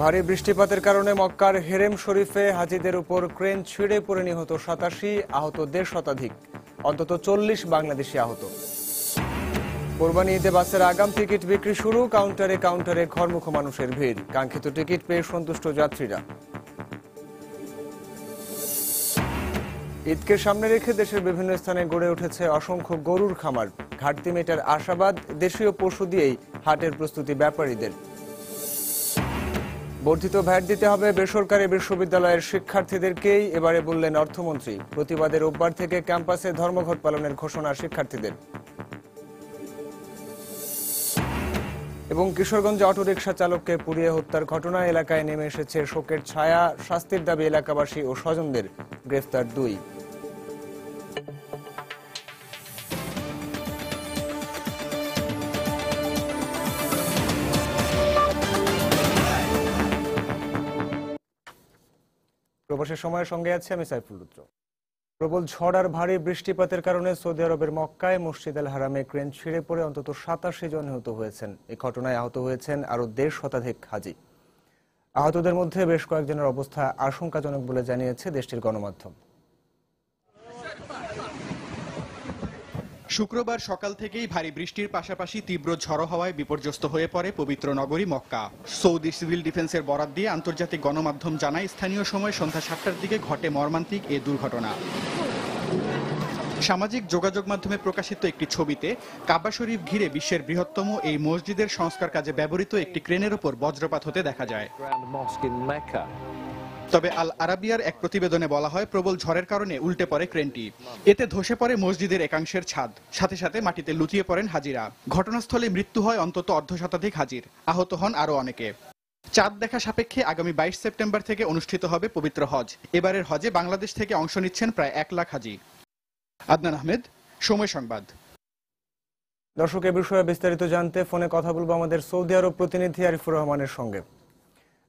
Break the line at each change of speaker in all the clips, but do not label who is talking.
ভারী বৃষ্টিপাতের কারণে মক্কার হেরেম শরীফে হাজিদের উপর ক্রেন ছিঁড়ে পড়ে নিহত ৮৭, আহত ১৫০ শতাধিক, অন্তত ৪০ বাংলাদেশি আহত। কোরবানি ঈদে বাসের আগাম টিকিট বিক্রি শুরু, কাউন্টারে কাউন্টারে ঘরমুখ মানুষের ভিড়, কাঙ্ক্ষিত টিকিট পেয়ে সন্তুষ্ট যাত্রীরা। ঈদকে সামনে রেখে দেশের বিভিন্ন স্থানে গড়ে উঠেছে অসংখ্য গরুর খামার। ঘাটতি মেটার আশাবাদ, দেশীয় পশু দিয়েই হাটের প্রস্তুতি ব্যাপারীদের। বর্ধিত ভ্যাট দিতে হবে বেসরকারি বিশ্ববিদ্যালয়ের শিক্ষার্থীদেরকেই, এবারে বললেন অর্থমন্ত্রী। প্রতিবাদের রোববার থেকে ক্যাম্পাসে ধর্মঘট পালনের ঘোষণা শিক্ষার্থীদের। এবং কিশোরগঞ্জে অটোরিকশা চালককে পুড়িয়ে হত্যার ঘটনা, এলাকায় নেমে এসেছে শোকের ছায়া, শাস্তির দাবি এলাকাবাসী ও স্বজনদের। গ্রেফতার ২। প্রবাসের সময়ের সঙ্গে আছে আমি সাইফুল রুদ্র। প্রবল ঝড় আর ভারী বৃষ্টিপাতের কারণে সৌদি আরবের মক্কায় মসজিদ আল হারামে ক্রেন ছিঁড়ে পড়ে অন্তত ৮৭ জন নিহত হয়েছেন। এই ঘটনায় আহত হয়েছেন আরো ১৫০ শতাধিক হাজি। আহতদের মধ্যে বেশ কয়েকজনের অবস্থা আশঙ্কাজনক বলে জানিয়েছে দেশটির গণমাধ্যম।
শুক্রবার সকাল থেকেই ভারী বৃষ্টির পাশাপাশি তীব্র ঝড়ো হওয়ায় বিপর্যস্ত হয়ে পড়ে পবিত্র নগরী মক্কা। সৌদি সিভিল ডিফেন্সের বরাত দিয়ে আন্তর্জাতিক গণমাধ্যম জানায়, স্থানীয় সময় সন্ধ্যা ৭টার দিকে ঘটে মর্মান্তিক এ দুর্ঘটনা। সামাজিক যোগাযোগ মাধ্যমে প্রকাশিত একটি ছবিতে কাবা শরীফ ঘিরে বিশ্বের বৃহত্তম এই মসজিদের সংস্কার কাজে ব্যবহৃত একটি ক্রেনের ওপর বজ্রপাত হতে দেখা যায়। তবে আল আরাবিয়ার এক প্রতিবেদনে বলা হয়, প্রবল ঝড়ের কারণে উল্টে পড়ে ক্রেনটি। এতে ধসে পড়ে মসজিদের একাংশের ছাদ, সাথে সাথে মাটিতে লুটিয়ে পড়েন হাজিরা। ঘটনাস্থলে মৃত্যু হয় অন্তত ১/২ শতাধিক হাজির, আহত হন আরো অনেকে। চাঁদ দেখা সাপেক্ষে আগামী ২২ সেপ্টেম্বর থেকে অনুষ্ঠিত হবে পবিত্র হজ। এবারের হজে বাংলাদেশ থেকে অংশ নিচ্ছেন প্রায় ১ লাখ হাজি। আদনান আহমেদ, সময় সংবাদ।
দর্শক, এ বিষয়ে বিস্তারিত জানতে ফোনে কথা বলবো আমাদের সৌদি আরব প্রতিনিধি আরিফুর রহমানের সঙ্গে।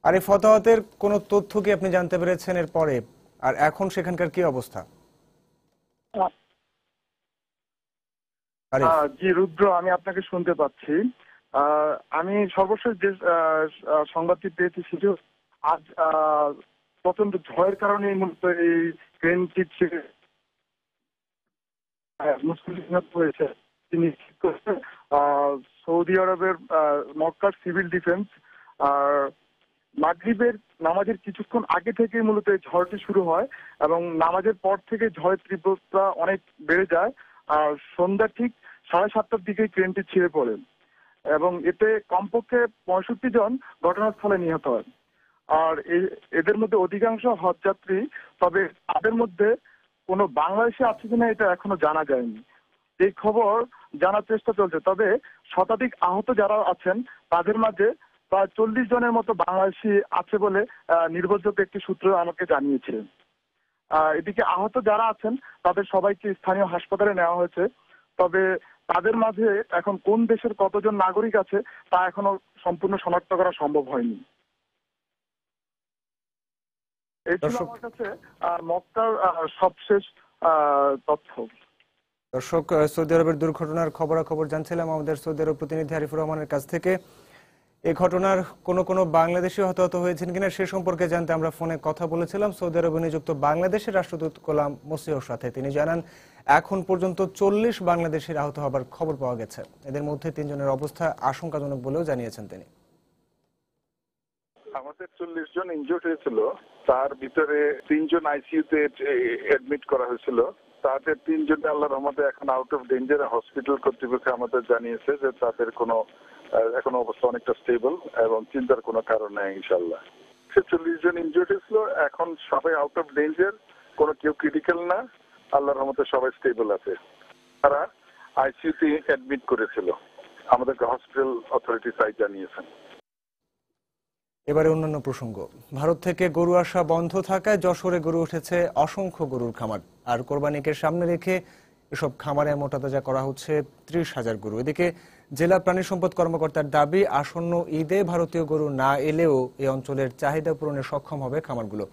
আর এই ফতোয়াতের কোন তথ্য কি আপনি জানতে পেরেছেন এর পরে, আর এখন সেখানকার কি অবস্থা?
জি রুদ্র, আমি আপনাকে শুনতে পাচ্ছি। আমি সর্বশেষ যে সংবাদটি পেয়েছি সেটি আজ প্রচন্ড ঝড়ের কারণে মূলত এই ক্রেনটি হয়েছে নিশ্চিত করছে সৌদি আরবের মক্কার সিভিল ডিফেন্স। আর মাগরিবের নামাজের কিছুক্ষণ আগে থেকে মূলত এই ঝড়টি শুরু হয় এবং নামাজের পর থেকে ঝড়ের তীব্রতা অনেক বেড়ে যায়। আর সন্ধ্যা ঠিক ৭:৩০টার দিকে ট্রেনটি ছিঁড়ে পড়ে এবং এতে কমপক্ষে ৬৫ জন ঘটনাস্থলে নিহত হয়। আর এদের মধ্যে অধিকাংশ হজযাত্রী, তবে তাদের মধ্যে কোনো বাংলাদেশি আছে কিনা এটা এখনো জানা যায়নি। এই খবর জানার চেষ্টা চলছে। তবে শতাধিক আহত যারা আছেন তাদের মাঝে প্রায় ৪০ জনের মতো বাংলাদেশি আছে বলে নির্ভরযোগ্য একটি সূত্র আমাকে জানিয়েছে। এদিকে আহত যারা আছেন তাদের সবাইকে স্থানীয় হাসপাতালে নেওয়া হয়েছে। তবে তাদের মাঝে এখন কোন দেশের কতজন নাগরিক আছে তা এখনো সম্পূর্ণ শনাক্ত করা সম্ভব হয়নি। এই ছিল আমার কাছে মক্কার সবশেষ তথ্য।
দর্শক, সৌদি আরবের দুর্ঘটনার খবরাখবর জানছিলাম আমাদের সৌদি আরব প্রতিনিধি আরিফুর রহমানের কাছ থেকে। এই ঘটনার কোনো বাংলাদেশি হতাহত হয়েছেন কিনা সে সম্পর্কে জানতে আমরা ফোনে কথা বলেছিলাম সৌদি আরবে নিযুক্ত বাংলাদেশের রাষ্ট্রদূত গোলাম মসিহর সাথে। তিনি জানান, এখন পর্যন্ত ৪০ বাংলাদেশির আহত হবার খবর পাওয়া গেছে। এদের মধ্যে ৩ জনের অবস্থা আশঙ্কাজনক বলেও জানিয়েছেন তিনি।
আমাদের ৪০ জন ইনজুর্ড হয়েছিল, তার ভিতরে ৩ জন আইসিইউতে অ্যাডমিট করা হয়েছিল। তাদের ৩ জন আল্লাহর রহমতে এখন আউট অফ ডেঞ্জার। হসপিটাল কর্তৃপক্ষ আমাদের জানিয়েছে যে তাদের এখন অবস্থা অনেকটা স্টেবল এবং চিন্তার কোনো কারণ নেই ইনশাআল্লাহ। ৪০ জন ইনজুর্ড হয়েছিল, এখন সবাই আউট অফ ডেঞ্জার, কেউ ক্রিটিক্যাল না, আল্লাহর রহমতে সবাই স্টেবল আছে। তারা আইসিইউতে অ্যাডমিট করেছিল, আমাদেরকে হসপিটাল অথরিটি তাই জানিয়েছেন।
এবারে অন্যান্য প্রসঙ্গ। ভারত থেকে গরু আসা বন্ধ থাকায় যশোরে গড়ে উঠেছে অসংখ্য গরুর খামার। আর কোরবানিকে সামনে রেখে এসব খামারে মোটাতাজা করা হচ্ছে ৩০,০০০ গরু। এদিকে জেলা প্রাণী সম্পদ কর্মকর্তার দাবি, আসন্ন ঈদে ভারতীয় গরু না এলেও এই অঞ্চলের চাহিদা পূরণে সক্ষম হবে খামারগুলো।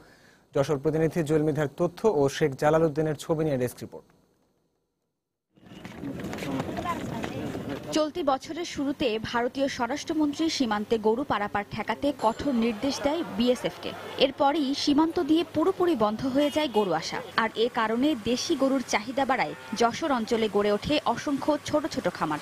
যশোর প্রতিনিধি জুয়েল মৃধার তথ্য ও শেখ জালালউদ্দিনের ছবি নিয়ে ডেস্ক রিপোর্ট।
চলতি বছরের শুরুতে ভারতীয় স্বরাষ্ট্রমন্ত্রী সীমান্তে গরু পারাপার ঠেকাতে কঠোর নির্দেশ দেয় বিএসএফকে। এরপরই সীমান্ত দিয়ে পুরোপুরি বন্ধ হয়ে যায় গরু আসা। আর এ কারণে দেশি গরুর চাহিদা বাড়ায় যশোর অঞ্চলে গড়ে ওঠে অসংখ্য ছোট ছোট খামার।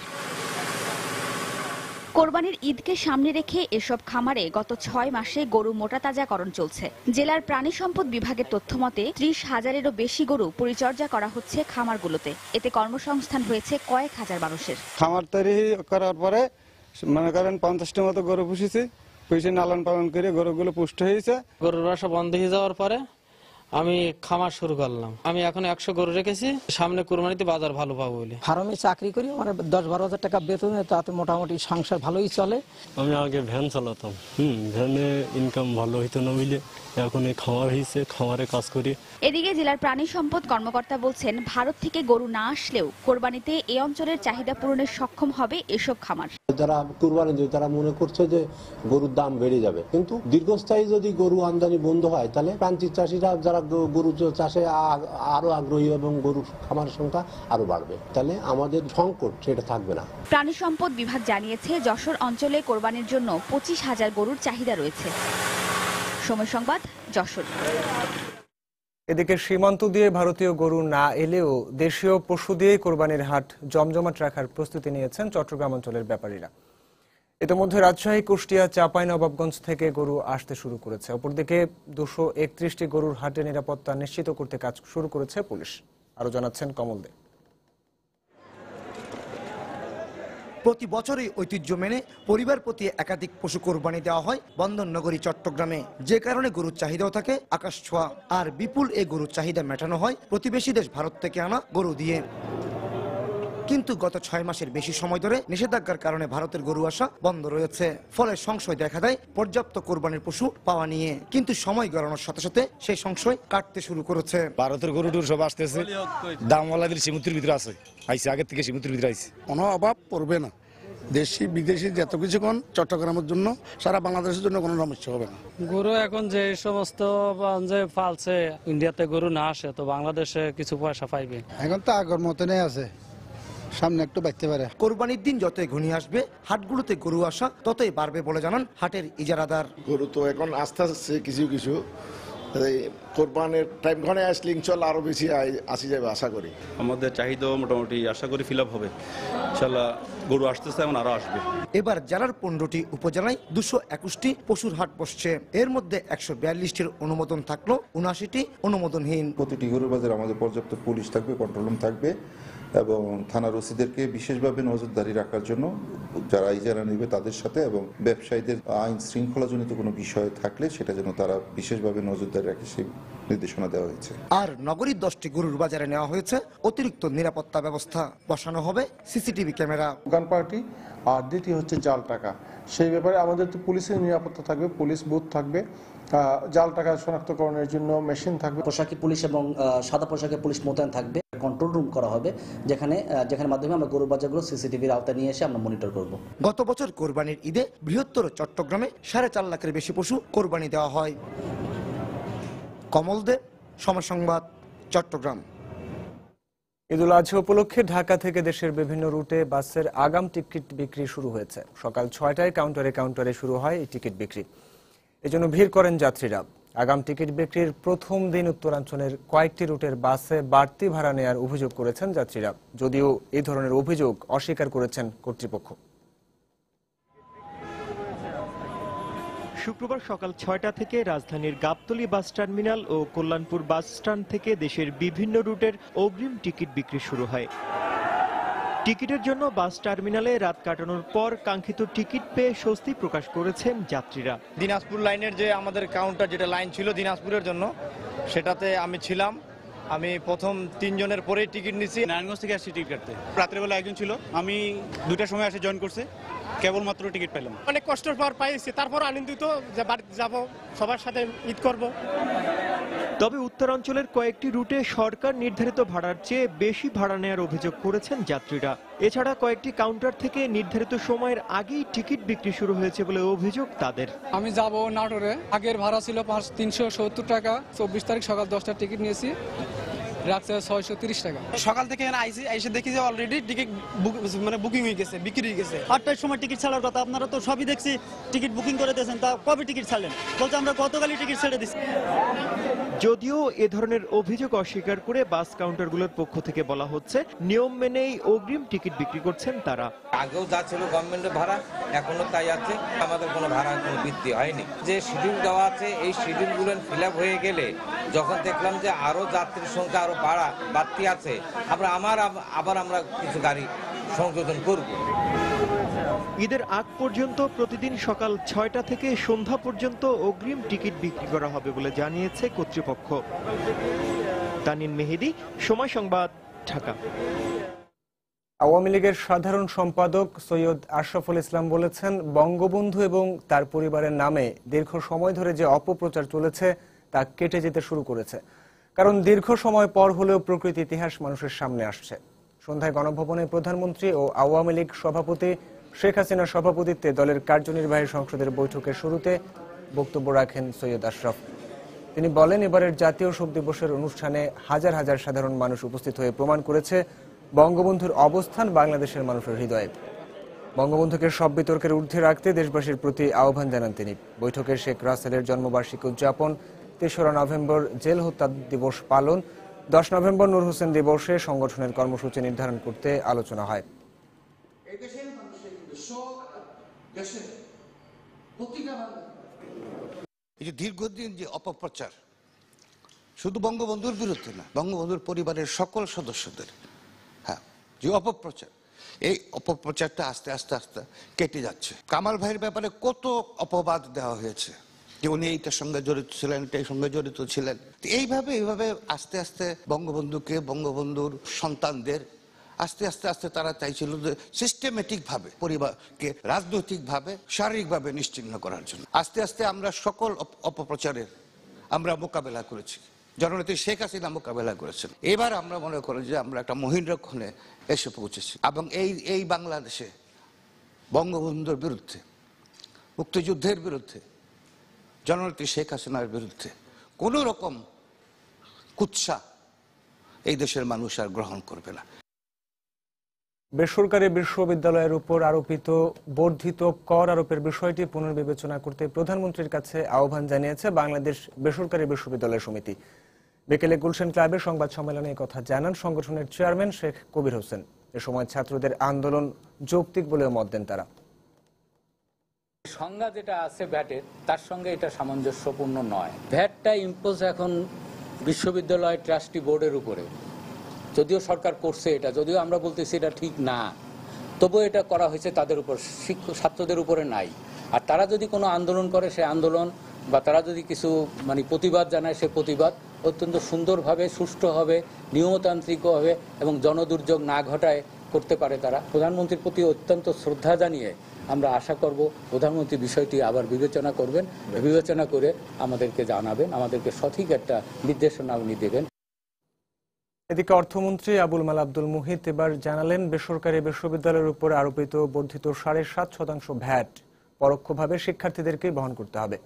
কোরবানির ঈদকে সামনে রেখে এসব খামারে গত 6 মাসে গরু মোটাতাজাকরণ চলছে। জেলার প্রাণী সম্পদ বিভাগের তথ্যমতে 30,000-এরও বেশি গরু পরিচর্যা করা হচ্ছে খামারগুলোতে। এতে কর্মসংস্থান হয়েছে কয়েক হাজার মানুষের।
খামার তৈরি করার পরে মনে করেন 50টার মতো গরু পুষেছি, পুষে লালন পালন করে গরুগুলো পুষ্ট হয়েছে।
গরুর বাসা বন্ধ হয়ে যাওয়ার পরে আমি খামার শুরু করলাম। আমি এখন 100 গরু রেখেছি, সামনে কুরবানিতে বাজার ভালো পাবো বলে।
ফার্মে চাকরি করি, আমার 10-12 হাজার টাকা বেতন, তাতে মোটামুটি সংসার ভালোই চলে।
আমি আগে ভ্যান চালাতাম, ভ্যানে ইনকাম ভালো হইতো না বুঝলে, এখন এই খামার হয়েছে, খামারে কাজ করি।
এদিকে জেলার প্রাণী সম্পদ কর্মকর্তা বলছেন, ভারত থেকে গরু না আসলেও কোরবানিতে এই অঞ্চলের চাহিদা পূরণে সক্ষম হবে এসব খামার।
যারা কুরবানি দেয় তারা মনে করছে যে গরুর দাম বেড়ে যাবে, কিন্তু দীর্ঘস্থায়ী যদি গরু আমদানি বন্ধ হয় তাহলে প্রান্তিক চাষিরা যারা গরু চাষে আরো আগ্রহী এবং গরুর খামারের সংখ্যা আরো বাড়বে, তাহলে আমাদের সংকট সেটা থাকবে না।
প্রাণী সম্পদ বিভাগ জানিয়েছে, যশোর অঞ্চলে কোরবানির জন্য 25,000 গরুর চাহিদা রয়েছে। সময় সংবাদ, যশোর।
এদিকে সীমান্ত দিয়ে ভারতীয় গরু না এলেও দেশীয় পশু দিয়ে কোরবানির হাট জমজমাট রাখার প্রস্তুতি নিয়েছেন চট্টগ্রাম অঞ্চলের ব্যাপারীরা। ইতিমধ্যে রাজশাহী, কুষ্টিয়া, চাঁপাইনবাবগঞ্জ থেকে গরু আসতে শুরু করেছে। অপরদিকে 231টি গরুর হাটে নিরাপত্তা নিশ্চিত করতে কাজ শুরু করেছে পুলিশ। আরো জানাচ্ছেন কমল দে।
প্রতি বছরই ঐতিহ্য মেনে পরিবার প্রতি একাধিক পশু কোরবানি দেওয়া হয় বন্দর নগরী চট্টগ্রামে, যে কারণে গরুর চাহিদাও থাকে আকাশ ছোঁয়া। আর বিপুল এই গরুর চাহিদা মেটানো হয় প্রতিবেশী দেশ ভারত থেকে আনা গরু দিয়ে। কিন্তু গত 6 মাসের বেশি সময় ধরে নিষেধাজ্ঞার কারণে ভারতের গরু আসা বন্ধ রয়েছে। ফলে সংশয় দেখা দেয় পর্যাপ্ত কোরবানির পশু পাওয়া নিয়ে। কিন্তু সময় গড়ানোর সাথে সাথে সেই সংশয় কাটতে শুরু করেছে।
ভারতের গরু টুর সব আসতেছে, দামওয়ালাদের সীমিতের ভিতরে আছে, আইসে আগের থেকে সীমিতের ভিতরে আইসে।
কোনো অভাব পড়বে না। দেশি বিদেশি যত কিছুক্ষণ চট্টগ্রামের জন্য, সারা বাংলাদেশের জন্য কোনো সমস্যা হবে না।
গরু এখন যে সমস্ত যে পালছে, ইন্ডিয়াতে গরু না আসে তো বাংলাদেশে কিছু পয়সা পাইবে।
এখন তো আগের মতনই আছে, সামনে একটু বাড়তে পারে।
কোরবানির দিন যতই ঘনিয়ে আসবে, হাটগুলোতে গরু আসা ততই বাড়বে বলে জানান হাটের ইজারাদার।
গরু তো এখন আস্তে আস্তে কিছু কিছু কোরবানির টাইম ঘনে আসলে ইনশাল্লাহ আরো বেশি আসি যাবে আশা করি।
আমাদের চাহিদা মোটামুটি আশা করি ফিল আপ হবে ইনশাল্লাহ। গরু আসতেছে, এমন আরো আসবে।
এবার জেলার 15টি উপজেলায় 221টি পশুর হাট বসছে। এর মধ্যে 142টির অনুমোদন থাকলো, 79টি অনুমোদনহীন।
প্রতিটি গরুর বাজারে আমাদের পর্যাপ্ত পুলিশ থাকবে, কন্ট্রোল রুম থাকবে এবং থানার ওসিদেরকে বিশেষভাবে নজরদারি রাখার জন্য যারা ইজারা নেবে তাদের সাথে, এবং ব্যবসায়ীদের আইন শৃঙ্খলাজনিত কোনো বিষয় থাকলে সেটা যেন তারা বিশেষভাবে নজরদারি রাখে সেই নির্দেশনা দেওয়া হয়েছে।
আর নগরীর 10টি গরুর বাজারে নেওয়া হয়েছে অতিরিক্ত নিরাপত্তা ব্যবস্থা। বসানো হবে সিসিটিভি ক্যামেরা।
গান পার্টি আর দ্বিতীয় হচ্ছে জাল টাকা, সেই ব্যাপারে আমাদের তো পুলিশের নিরাপত্তা থাকবে, পুলিশ বুথ থাকবে, জাল টাকা শনাক্তকরণের জন্য মেশিন থাকবে।
পোশাকি পুলিশ এবং সাদা পোশাকে পুলিশ মোতায়েন থাকবে। কন্ট্রোল রুম করা হবে, যেখানে মাধ্যমে আমরা গরুর বাজারগুলো সিসিটিভির আওতায় নিয়ে এসে আমরা মনিটর করব।
গত বছর কোরবানির ঈদে বৃহত্তর চট্টগ্রামে 4.5 লাখের বেশি পশু কোরবানি দেওয়া হয়। কমল দে, সময় সংবাদ, চট্টগ্রাম।
ঈদুল আজহা উপলক্ষে ঢাকা থেকে দেশের বিভিন্ন রুটে বাসের আগাম টিকিট বিক্রি শুরু হয়েছে। সকাল 6টায় কাউন্টারে শুরু হয় এই টিকিট বিক্রি। এজন্য ভিড় করেন যাত্রীরা। আগাম টিকিট বিক্রির প্রথম দিন উত্তরাঞ্চলের কয়েকটি রুটের বাসে বাড়তি ভাড়া নেওয়ার অভিযোগ করেছেন যাত্রীরা, যদিও এই ধরনের অভিযোগ অস্বীকার করেছেন কর্তৃপক্ষ।
শুক্রবার সকাল 6টা থেকে রাজধানীর গাবতলী বাস টার্মিনাল ও কল্যাণপুর বাস স্ট্যান্ড থেকে দেশের বিভিন্ন রুটের অগ্রিম টিকিট বিক্রি শুরু হয়। টিকিটের জন্য বাস টার্মিনালে রাত কাটানোর পর কাঙ্ক্ষিত টিকিট পেয়ে স্বস্তি প্রকাশ করেছেন যাত্রীরা।
দিনাজপুর লাইনের যে আমাদের কাউন্টার যেটা লাইন ছিল দিনাজপুরের জন্য, সেটাতে আমি ছিলাম। আমি প্রথম 3 জনের পরেই টিকিট নিছি।
নারায়ণগঞ্জ থেকে আসছি টিকিট কাটতে। রাত্রেবেলা একজন ছিল, আমি 2টার সময় এসে জয়েন করছে, কেবলমাত্র টিকিট পেলাম।
অনেক কষ্টের পর পাইছি, তারপর আনন্দিত যে বাড়িতে যাব, সবার সাথে ঈদ করব।
তবে উত্তরাঞ্চলের কয়েকটি রুটে সরকার নির্ধারিত ভাড়ার চেয়ে বেশি ভাড়া নেওয়ার অভিযোগ করেছেন যাত্রীরা। এছাড়া কয়েকটি কাউন্টার থেকে নির্ধারিত সময়ের আগেই টিকিট বিক্রি শুরু হয়েছে বলে অভিযোগ তাদের।
আমি যাব নাটোরে, আগের ভাড়া ছিল 370 টাকা। 24 তারিখ সকাল 10টার টিকিট নিয়েছি, রাখছে 630 টাকা।
সকাল থেকে এখানে এসে দেখি যে অলরেডি টিকিট বুকিং হয়ে গেছে, বিক্রি হয়ে গেছে।
8টার সময় টিকিট ছাড়ার কথা, আপনারা তো সবই দেখছি টিকিট বুকিং করে দিয়েছেন, তা কবে টিকিট ছাড়লেন? বলতে আমরা গতকালই টিকিট ছেড়ে দিচ্ছি।
যদিও এ ধরনের অভিযোগ অস্বীকার করে বাস কাউন্টারগুলোর পক্ষ থেকে বলা হচ্ছে নিয়ম মেনেই অগ্রিম টিকিট বিক্রি করছেন তারা।
আগেও যা ছিল গভর্নমেন্টের ভাড়া এখনো তাই আছে, আমাদের কোনো ভাড়া কোনো বৃদ্ধি হয়নি। যে শিডিউল দেওয়া আছে এই শিডিউলগুলো ফিল আপ হয়ে গেলে যখন দেখলাম যে আরো যাত্রীর সংখ্যা আরো বাড়তি আছে, আবার আমরা কিছু গাড়ি সংযোজন করব।
ঈদের আগ পর্যন্ত প্রতিদিন সকাল 6টা থেকে সন্ধ্যা পর্যন্ত অগ্রিম টিকিট বিক্রি করা হবে বলে জানিয়েছে কর্তৃপক্ষ। তানিন মেহেদি, সময় সংবাদ, ঢাকা।
আওয়ামী লীগের সাধারণ সম্পাদক সৈয়দ আশরাফুল ইসলাম বলেছেন, বঙ্গবন্ধু এবং তার পরিবারের নামে দীর্ঘ সময় ধরে যে অপপ্রচার চলেছে তা কেটে যেতে শুরু করেছে। কারণ দীর্ঘ সময় পর হলেও প্রকৃত ইতিহাস মানুষের সামনে আসছে। সন্ধ্যায় গণভবনে প্রধানমন্ত্রী ও আওয়ামী লীগ সভাপতি শেখ হাসিনার সভাপতিত্বে দলের কার্যনির্বাহী সংসদের বৈঠকের শুরুতে বক্তব্য রাখেন সৈয়দ আশরাফ। তিনি বলেন, এবারের জাতীয় শোক দিবসের অনুষ্ঠানে হাজার হাজার সাধারণ মানুষ উপস্থিত হয়ে প্রমাণ করেছে বঙ্গবন্ধুর অবস্থান বাংলাদেশের মানুষের হৃদয়ে। বঙ্গবন্ধুকে সব বিতর্কের ঊর্ধ্বে রাখতে দেশবাসীর প্রতি আহ্বান জানান তিনি। বৈঠকে শেখ রাসেলের জন্মবার্ষিকী উদযাপন, ৩রা নভেম্বর জেল হত্যা দিবস পালন, 10 নভেম্বর নূর হোসেন দিবসে সংগঠনের কর্মসূচি নির্ধারণ করতে আলোচনা হয়।
এই যে দীর্ঘদিন যে অপপ্রচার, শুধু বঙ্গবন্ধুর বিরুদ্ধে না, বঙ্গবন্ধুর পরিবারের সকল সদস্যদের যে অপপ্রচার, এই অপপ্রচারটা আস্তে আস্তে আস্তে কেটে যাচ্ছে। কামাল ভাইয়ের ব্যাপারে কত অপবাদ দেওয়া হয়েছে যে উনি এইটার সঙ্গে জড়িত ছিলেন, এটার সঙ্গে জড়িত ছিলেন। এইভাবে আস্তে আস্তে বঙ্গবন্ধুকে, বঙ্গবন্ধুর সন্তানদের আস্তে আস্তে আস্তে তারা চাইছিল যে সিস্টেমেটিক ভাবে পরিবারকে রাজনৈতিকভাবে, শারীরিকভাবে নিশ্চিহ্ন করার জন্য। আস্তে আস্তে আমরা সকল অপপ্রচারের আমরা মোকাবেলা করেছি, জননেত্রী শেখ হাসিনা মোকাবেলা করেছেন। এবার আমরা মনে করি যে আমরা একটা মহিন্দ্রক্ষণে এসে পৌঁছেছি এবং এই বাংলাদেশে বঙ্গবন্ধুর বিরুদ্ধে, মুক্তিযুদ্ধের বিরুদ্ধে, জননেত্রী শেখ হাসিনার বিরুদ্ধে কোন রকম কুৎসা এই দেশের মানুষ আর গ্রহণ করবে না।
বেসরকারি বিশ্ববিদ্যালয়ের উপর আরোপিত বর্ধিত কর আরোপের বিষয়টি পুনর্বিবেচনা করতে প্রধানমন্ত্রীর কাছে আহ্বান জানিয়েছে বাংলাদেশ বেসরকারি বিশ্ববিদ্যালয় সমিতি। বিকেলে গুলশান ক্লাবে সংবাদ সম্মেলনে কথা জানান সংগঠনের চেয়ারম্যান শেখ কবির হোসেন। এ সময় ছাত্রদের আন্দোলন যৌক্তিক বলেও মত দেন তারা।
সংজ্ঞা যেটা আছে ভ্যাটের, তার সঙ্গে এটা সামঞ্জস্যপূর্ণ নয়। ভ্যাটটা ইম্পোজ এখন বিশ্ববিদ্যালয় ট্রাস্টি বোর্ডের উপরে, যদিও সরকার করছে এটা, যদিও আমরা বলতেছি এটা ঠিক না, তবুও এটা করা হয়েছে তাদের উপর, ছাত্রদের উপরে নাই। আর তারা যদি কোনো আন্দোলন করে, সে আন্দোলন বা তারা যদি কিছু প্রতিবাদ জানায়, সে প্রতিবাদ অত্যন্ত সুন্দরভাবে, সুষ্ঠুভাবে, নিয়মতান্ত্রিকভাবে এবং জনদুর্যোগ না ঘটায় করতে পারে তারা। প্রধানমন্ত্রীর প্রতি অত্যন্ত শ্রদ্ধা জানিয়ে আমরা আশা করব প্রধানমন্ত্রী বিষয়টি আবার বিবেচনা করবেন, বিবেচনা করে আমাদেরকে জানাবেন, আমাদেরকে সঠিক একটা নির্দেশনা উনি দেবেন।
এদিকে অর্থমন্ত্রী আবুল মাল আব্দুল মুহিত এবার জানালেন, বেসরকারি বিশ্ববিদ্যালয়ের উপর আরোপিত বর্ধিত 7.5% ভ্যাট পরোক্ষভাবে শিক্ষার্থীদেরকে বহন করতে হবে।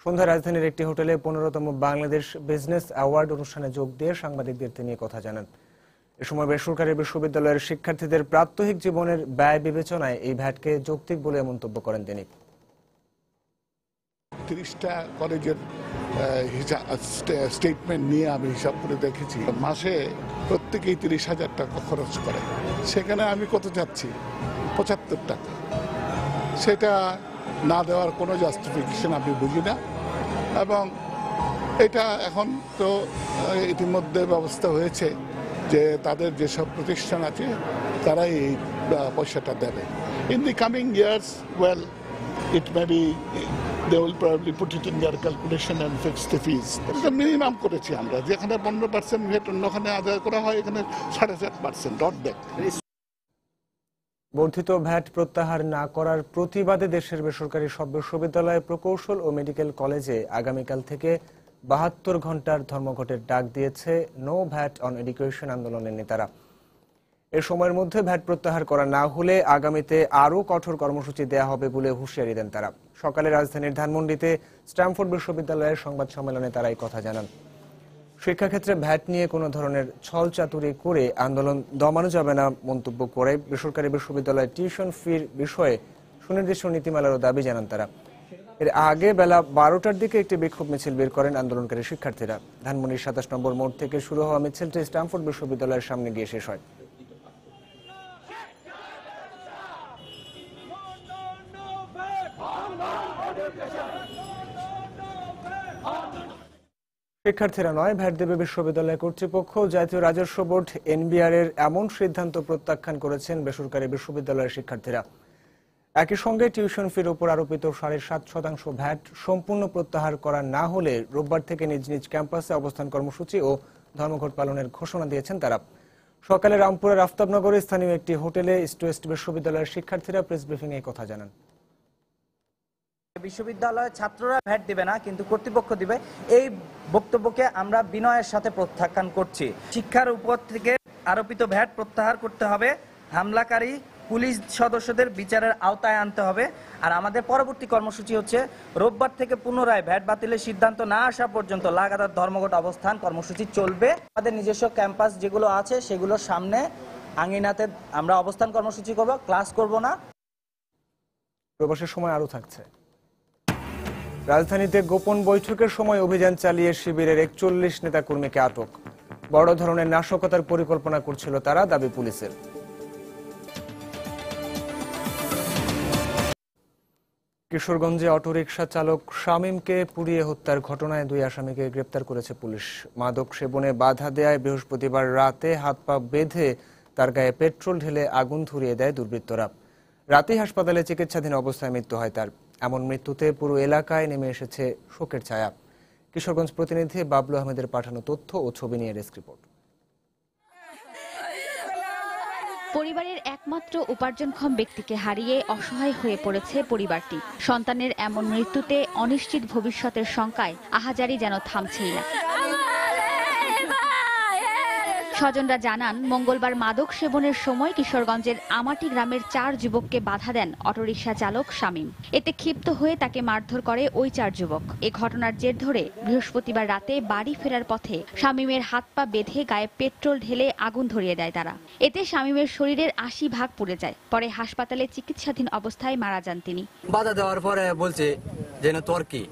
সন্ধ্যায় রাজধানীর একটি হোটেলে 15তম বাংলাদেশ বিজনেস অ্যাওয়ার্ড অনুষ্ঠানে যোগ দিয়ে সাংবাদিকদের তিনি কথা জানান। এ সময় বেসরকারি বিশ্ববিদ্যালয়ের শিক্ষার্থীদের প্রাত্যহিক জীবনের ব্যয় বিবেচনায় এই ভ্যাটকে যৌক্তিক বলে মন্তব্য করেন তিনি।
30টা কলেজের স্টেটমেন্ট নিয়ে আমি হিসাব করে দেখেছি, মাসে প্রত্যেকেই 30,000 টাকা খরচ করে। সেখানে আমি কত যাচ্ছি? 75 টাকা। সেটা না দেওয়ার কোনো জাস্টিফিকেশন আমি বুঝি না। এবং এটা এখন তো ইতিমধ্যে ব্যবস্থা হয়েছে যে তাদের যেসব প্রতিষ্ঠান আছে তারাই এই পয়সাটা দেবে। In the coming years, well, it may be they will probably put it in their calculation and fix the fees. এটা মিনিমাম করেছি আমরা, যেখানে 15% ভ্যাট অন্যখানে আদায় করা হয়, এখানে 7.5% ডট ব্যাক।
বর্ধিত ভ্যাট প্রত্যাহার না করার প্রতিবাদে দেশের বেসরকারি সব বিশ্ববিদ্যালয়, প্রকৌশল ও মেডিকেল কলেজে আগামীকাল থেকে 72 ঘন্টার ধর্মঘটের ডাক দিয়েছে নো ভ্যাট অন এডুকেশন আন্দোলনের নেতারা। এ সময়ের মধ্যে ভ্যাট প্রত্যাহার করা না হলে আগামীতে আরও কঠোর কর্মসূচি দেওয়া হবে বলে হুঁশিয়ারি দেন তারা। সকালে রাজধানীর ধানমন্ডিতে স্ট্যামফোর্ড বিশ্ববিদ্যালয়ের সংবাদ সম্মেলনে তারা এই কথা জানান। শিক্ষাক্ষেত্রে ভ্যাট নিয়ে কোনো ধরনের ছলচাতুরি করে আন্দোলন দমানো যাবে না মন্তব্য করে বেসরকারি বিশ্ববিদ্যালয়ের টিউশন ফির বিষয়ে সুনির্দিষ্ট নীতিমালারও দাবি জানান তারা। এর আগে বেলা 12টার দিকে একটি বিক্ষোভ মিছিল বের করেন আন্দোলনকারী শিক্ষার্থীরা। ধানমন্ডির 27 নম্বর মোড় থেকে শুরু হওয়া মিছিলটি স্ট্যামফোর্ড বিশ্ববিদ্যালয়ের সামনে গিয়ে শেষ হয়। শিক্ষার্থীরা নয়, ভ্যাট দেবে বিশ্ববিদ্যালয় কর্তৃপক্ষ। জাতীয় রাজস্ব বোর্ড এনবিআর এর এমন সিদ্ধান্ত প্রত্যাখ্যান করেছেন বেসরকারি বিশ্ববিদ্যালয়ের শিক্ষার্থীরা। একই সঙ্গে টিউশন ফির উপর আরোপিত 7.5% ভ্যাট সম্পূর্ণ প্রত্যাহার করা না হলে রোববার থেকে নিজ নিজ ক্যাম্পাসে অবস্থান কর্মসূচি ও ধর্মঘট পালনের ঘোষণা দিয়েছেন তারা। সকালে রামপুরের আফতাবনগরে স্থানীয় একটি হোটেলে ইস্ট ওয়েস্ট বিশ্ববিদ্যালয়ের শিক্ষার্থীরা প্রেস ব্রিফিং এ কথা জানান।
বিশ্ববিদ্যালয়ের ছাত্ররা ভ্যাট দিবে না, কিন্তু কর্তৃপক্ষ দিবে, এই বক্তব্যকে আমরা বিনয়ের সাথে প্রত্যাখ্যান করছি। শিক্ষার উপর থেকে আরোপিত ভ্যাট প্রত্যাহার করতে হবে, হামলাকারী পুলিশ সদস্যদের বিচারের আওতায় আনতে হবে। আর আমাদের পরবর্তী কর্মসূচি হচ্ছে রোববার থেকে পুনরায় ভ্যাট বাতিলের সিদ্ধান্ত না আসা পর্যন্ত লাগাতার ধর্মঘট অবস্থান কর্মসূচি চলবে। আমাদের নিজস্ব ক্যাম্পাস যেগুলো আছে সেগুলোর সামনে আঙিনাতে আমরা অবস্থান কর্মসূচি করব, ক্লাস করব না।
প্রবাসের সময় আরো থাকছে। রাজধানীতে গোপন বৈঠকের সময় অভিযান চালিয়ে শিবিরের 41 নেতাকর্মীকে আটক। বড় ধরনের নাশকতার পরিকল্পনা করছিল তারা, দাবি পুলিশের। কিশোরগঞ্জে অটোরিকশা চালক শামীমকে পুড়িয়ে হত্যার ঘটনায় 2 আসামিকে গ্রেপ্তার করেছে পুলিশ। মাদক সেবনে বাধা দেয়ায় বৃহস্পতিবার রাতে হাত পা বেঁধে তার গায়ে পেট্রোল ঢেলে আগুন ধরিয়ে দেয় দুর্বৃত্তরা। রাতেই হাসপাতালে চিকিৎসাধীন অবস্থায় মৃত্যু হয় তার। এমন মৃত্যুতে পুরো এলাকায় নেমে এসেছে শোকের ছায়া। কিশোরগঞ্জ প্রতিনিধি বাবলু আহমেদের পাঠানো তথ্য ও ছবি নিয়ে ডেস্ক রিপোর্ট।
পরিবারের একমাত্র উপার্জনক্ষম ব্যক্তিকে হারিয়ে অসহায় হয়ে পড়েছে পরিবারটি। সন্তানের এমন মৃত্যুতে অনিশ্চিত ভবিষ্যতের শঙ্কায় আহাজারি যেন থামছেই না। স্বজনরা জানান, মঙ্গলবার মাদক সেবনের সময় কিশোরগঞ্জের আমাটি গ্রামের 4 যুবককে বাধা দেন অটোরিকশা চালক শামীম। এতে ক্ষিপ্ত হয়ে তাকে মারধর করে ওই 4 যুবক। এ ঘটনার জের ধরে বৃহস্পতিবার রাতে বাড়ি ফেরার পথে শামীমের হাত পা বেঁধে গায়ে পেট্রোল ঢেলে আগুন ধরিয়ে দেয় তারা। এতে শামীমের শরীরের 80 ভাগ পুড়ে যায়। পরে হাসপাতালে চিকিৎসাধীন অবস্থায় মারা যান তিনি।
বাধা দেওয়ার পরে বলছে যে না তর্কি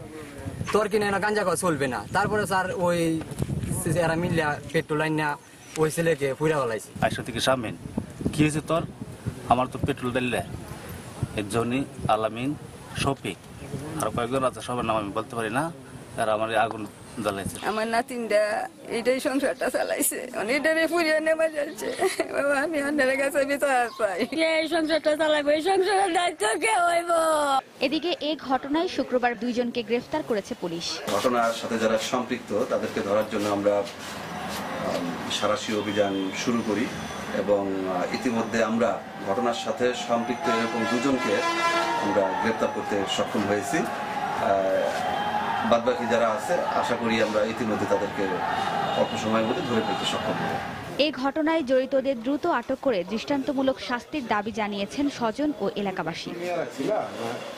না গাঞ্জা খাওয়া চলবে না। তারপরে স্যার ওই এরা মিলিয়া পেট্রোল লাইন না ওই ছেলেকে পুরা বলাইছে।
আইসা থেকে সামনে কি হয়েছে তোর? আমার তো পেট্রোল দিলে এর জন্যই আলামিন, শফিক আর কয়েকজন আছে, সবার নাম আমি বলতে পারি না। আর আমার আগুন জ্বালাইছে।
আমার নাতিনটা এটাই সংসারটা চালাইছে, এটারে পুড়িয়ে নেমে যাচ্ছে। বাবা আমি অন্যের কাছে বিচার পাই, এই সংসারটা চালাবো, এই সংসারের দায়িত্ব কে হইব?
এদিকে এই ঘটনায় শুক্রবার 2 জনকে গ্রেফতার করেছে পুলিশ।
ঘটনার সাথে যারা সম্পৃক্ত তাদেরকে ধরার জন্য আমরা সাঁড়াশি অভিযান শুরু করি এবং ইতিমধ্যে আমরা ঘটনার সাথে সম্পৃক্ত এরকম 2 জনকে আমরা গ্রেপ্তার করতে সক্ষম হয়েছি। বাদবাকি যারা আছে আশা করি আমরা ইতিমধ্যে তাদেরকে অল্প সময়ের মধ্যে ধরে ফেলতে সক্ষম হব।
এই ঘটনায় জড়িতদের দ্রুত আটক করে দৃষ্টান্তমূলক শাস্তির দাবি জানিয়েছেন স্বজন ও এলাকাবাসী।